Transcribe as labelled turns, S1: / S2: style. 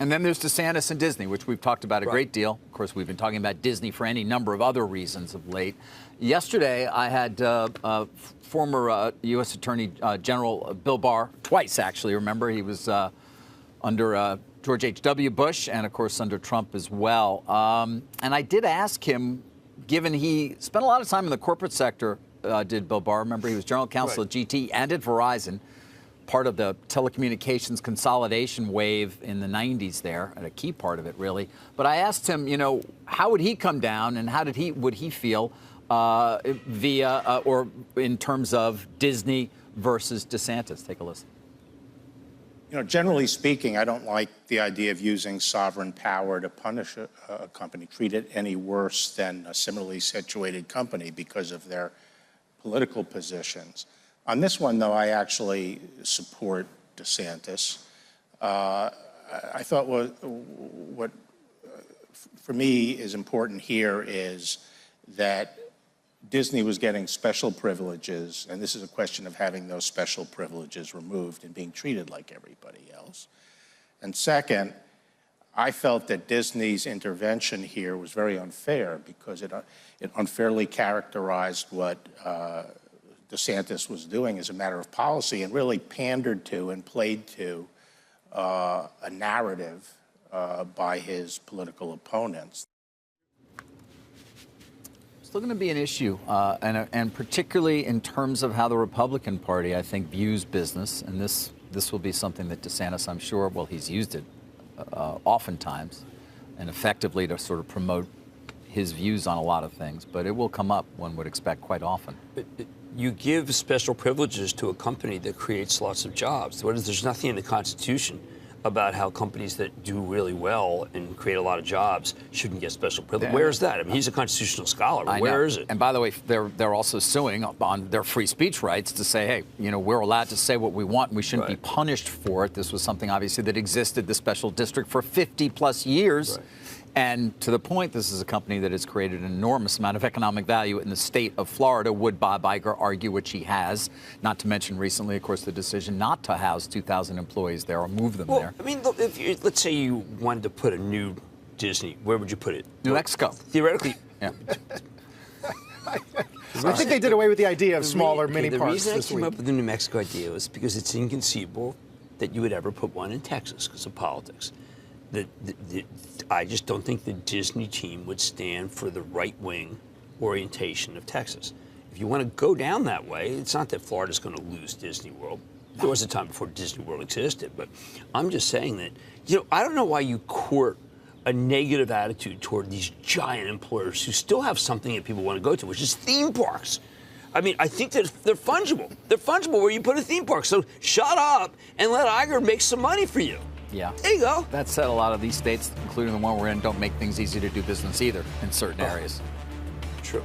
S1: And then there's DeSantis and Disney, which we've talked about a great deal. Of course, we've been talking about Disney for any number of other reasons of late. Yesterday, I had former U.S. Attorney General Bill Barr, twice actually. Remember, he was under George H.W. Bush and, of course, under Trump as well. And I did ask him, given he spent a lot of time in the corporate sector, did Bill Barr. Remember, he was general counsel at GT and at Verizon, part of the telecommunications consolidation wave in the 90s there, and a key part of it, really. But I asked him, you know, how would he come down and how would he feel or in terms of Disney versus DeSantis? Take a listen.
S2: You know, generally speaking, I don't like the idea of using sovereign power to punish a company, treat it any worse than a similarly situated company because of their political positions. On this one, though, I actually support DeSantis. I thought what for me is important here is that Disney was getting special privileges, and this is a question of having those special privileges removed and being treated like everybody else. And second, I felt that Disney's intervention here was very unfair because it unfairly characterized what DeSantis was doing as a matter of policy and really pandered to and played to a narrative by his political opponents.
S1: Still going to be an issue, and particularly in terms of how the Republican Party, I think, views business. And this will be something that DeSantis, I'm sure, well, he's used it oftentimes and effectively to sort of promote his views on a lot of things. But it will come up, one would expect, quite often.
S3: You give special privileges to a company that creates lots of jobs. There's nothing in the Constitution about how companies that do really well and create a lot of jobs shouldn't get special privilege. Where is that? I mean, he's a constitutional scholar. Where is it?
S1: And by the way, they're also suing on their free speech rights to say, hey, you know, we're allowed to say what we want and we shouldn't be punished for it. This was something, obviously, that existed, the special district, for 50-plus years. Right. And to the point, this is a company that has created an enormous amount of economic value in the state of Florida, would Bob Iger argue, which he has, not to mention recently, of course, the decision not to house 2,000 employees there or move them there.
S3: I mean, let's say you wanted to put a new Disney. Where would you put it?
S1: New Mexico.
S3: Theoretically.
S1: Yeah.
S4: I think they did away with the idea of smaller mini parks.
S3: The reason I
S4: this
S3: came
S4: week
S3: up with the New Mexico idea was because it's inconceivable that you would ever put one in Texas because of politics. I just don't think the Disney team would stand for the right-wing orientation of Texas. If you want to go down that way, it's not that Florida's going to lose Disney World. There was a time before Disney World existed, but I'm just saying that, you know, I don't know why you court a negative attitude toward these giant employers who still have something that people want to go to, which is theme parks. I mean, I think that they're fungible. They're fungible where you put a theme park. So shut up and let Iger make some money for you.
S1: Yeah.
S3: There you go.
S1: That said, a lot of these states, including the one we're in, don't make things easy to do business either in certain areas.
S3: True.